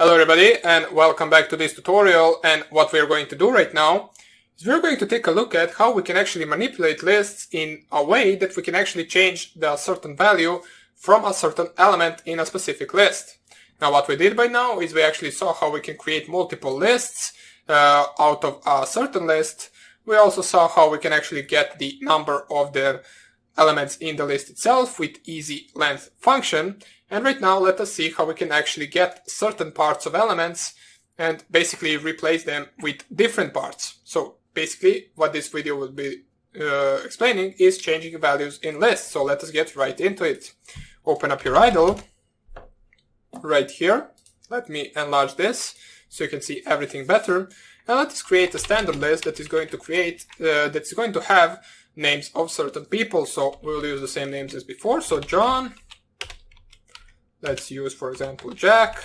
Hello everybody and welcome back to this tutorial, and what we're going to do right now is we're going to take a look at how we can actually manipulate lists in a way that we can actually change the certain value from a certain element in a specific list. Now what we did by now is we actually saw how we can create multiple lists out of a certain list. We also saw how we can actually get the number of the elements in the list itself with easy length function. And right now let us see how we can actually get certain parts of elements and basically replace them with different parts. So basically what this video will be explaining is changing values in lists. So let us get right into it. Open up your idle right here. Let me enlarge this so you can see everything better. And let us create a standard list that is going to have names of certain people. So we will use the same names as before. So John. Let's use, for example, Jack,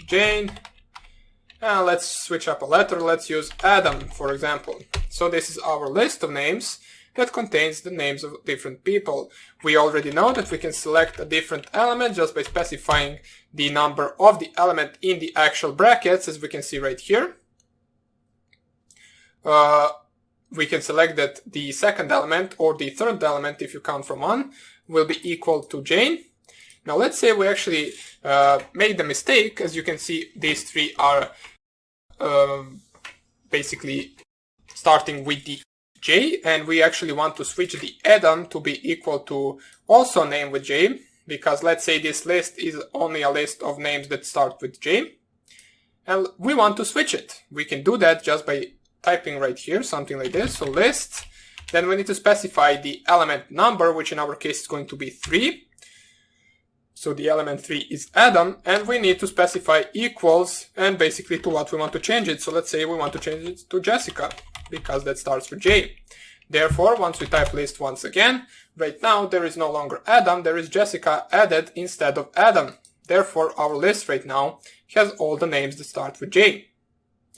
Jane, and let's switch up a letter. Let's use Adam, for example. So this is our list of names that contains the names of different people. We already know that we can select a different element just by specifying the number of the element in the actual brackets, as we can see right here. We can select that the second element or the third element, if you count from 1, will be equal to Jane. Now let's say we actually made the mistake. As you can see, these three are basically starting with the J, and we actually want to switch the add-on to be equal to also a name with J, because let's say this list is only a list of names that start with J, and we want to switch it. We can do that just by typing right here something like this. So list, then we need to specify the element number, which in our case is going to be 3. So the element 3 is Adam, and we need to specify equals and basically to what we want to change it. So let's say we want to change it to Jessica because that starts with J. Therefore, once we type list once again, right now there is no longer Adam, there is Jessica added instead of Adam. Therefore, our list right now has all the names that start with J.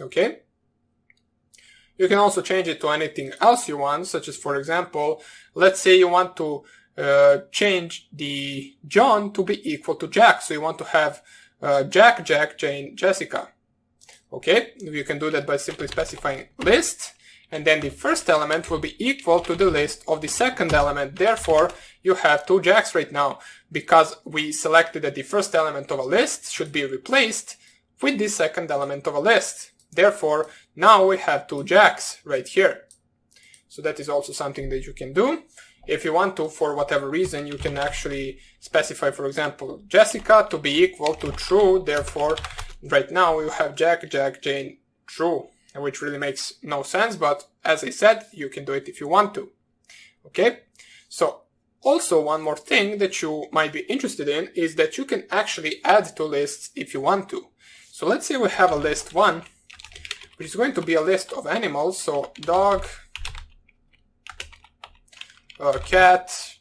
Okay? You can also change it to anything else you want, such as, for example, let's say you want to change the John to be equal to Jack. So you want to have Jack, Jane, Jessica. Okay, you can do that by simply specifying list, and then the first element will be equal to the list of the second element. Therefore, you have 2 Jacks right now, because we selected that the first element of a list should be replaced with the second element of a list. Therefore, now we have 2 Jacks right here. So that is also something that you can do. If you want to, for whatever reason, you can actually specify, for example, Jessica to be equal to true. Therefore, right now you have Jack, Jane, true, which really makes no sense. But as I said, you can do it if you want to. Okay? So also one more thing that you might be interested in is that you can actually add to lists if you want to. So let's say we have a list 1, which is going to be a list of animals. So dog, cat,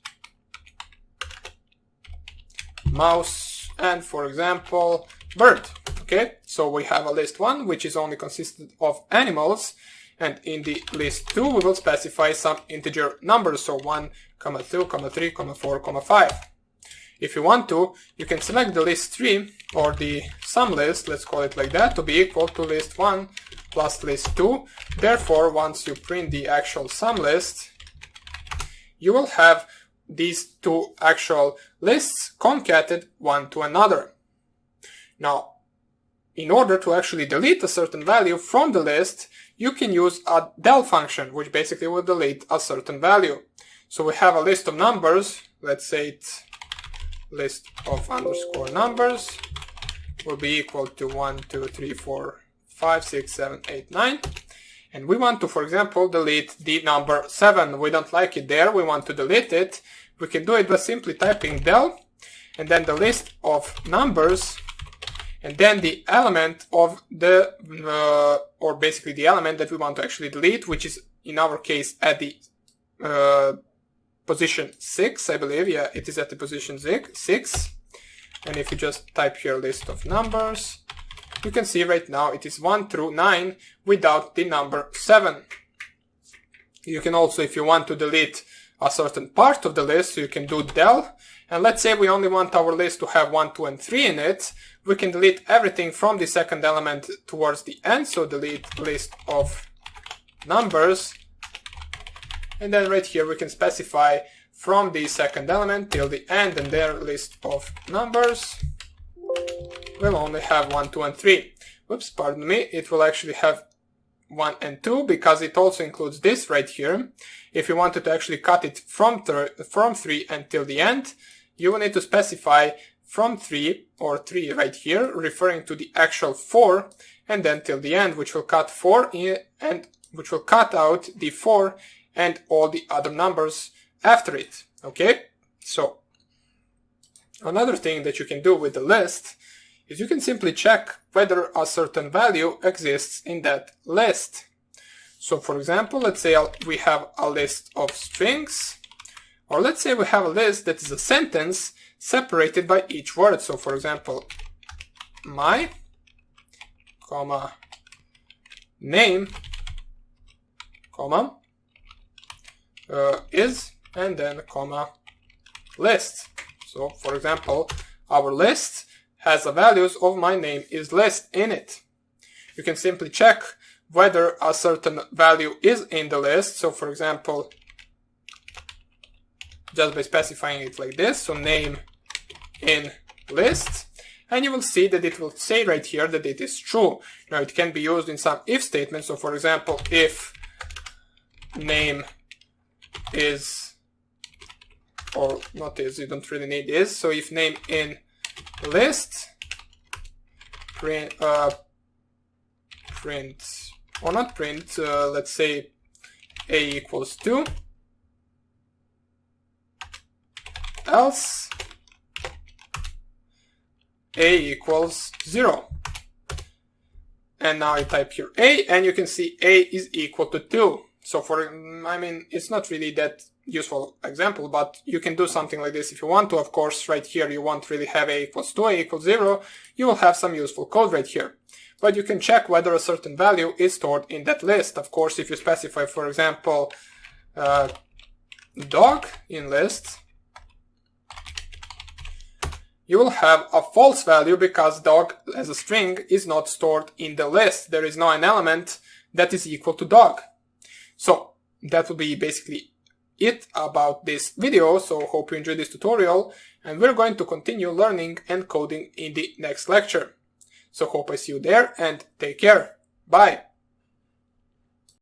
mouse, and for example, bird. Okay, so we have a list 1, which is only consisted of animals, and in the list 2, we will specify some integer numbers. So 1, 2, 3, 4, 5. If you want to, you can select the list 3 or the sum list, let's call it like that, to be equal to list 1 plus list 2. Therefore, once you print the actual sum list, you will have these 2 actual lists concatenated one to another. Now, in order to actually delete a certain value from the list, you can use a del function, which basically will delete a certain value. So we have a list of numbers, let's say it's list of underscore numbers will be equal to 1, 2, 3, 4, 5, 6, 7, 8, 9. And we want to, for example, delete the number 7. We don't like it there. We want to delete it. We can do it by simply typing del and then the list of numbers and then the element of the, or basically the element that we want to actually delete, which is in our case at the position 6, I believe. Yeah, it is at the position 6. And if you just type here list of numbers, you can see right now it is 1 through 9 without the number 7. You can also, if you want to delete a certain part of the list, so you can do del And let's say we only want our list to have 1, 2, and 3 in it. We can delete everything from the second element towards the end, so delete list of numbers. And then right here we can specify from the second element till the end, and their list of numbers will only have 1, 2, and 3. Whoops, pardon me, it will actually have 1 and 2 because it also includes this right here. If you wanted to actually cut it from 3 until the end, you will need to specify from 3 or 3 right here, referring to the actual 4, and then till the end, which will cut 4 and which will cut out the 4 and all the other numbers after it. Okay, so another thing that you can do with the list is you can simply check whether a certain value exists in that list. So for example, let's say we have a list of strings, or let's say we have a list that is a sentence separated by each word. So for example, my, comma, name, comma, is, and then comma, list. So for example, our list has the values of my name is list in it. You can simply check whether a certain value is in the list. So for example, just by specifying it like this, so name in list, and you will see that it will say right here that it is true. Now it can be used in some if statements. So for example, if name is, or not is, you don't really need is, so if name in list print or not print, let's say a equals 2, else a equals 0. And now I type here a, and you can see a is equal to 2. So it's not really that useful example, but you can do something like this if you want to. Of course, right here you won't really have a equals 2, a equals 0. You will have some useful code right here. But you can check whether a certain value is stored in that list. Of course, if you specify, for example, dog in list, you will have a false value because dog as a string is not stored in the list. There is no an element that is equal to dog. So that will be basically it about this video. So hope you enjoyed this tutorial, and we're going to continue learning and coding in the next lecture. So hope I see you there, and take care. Bye.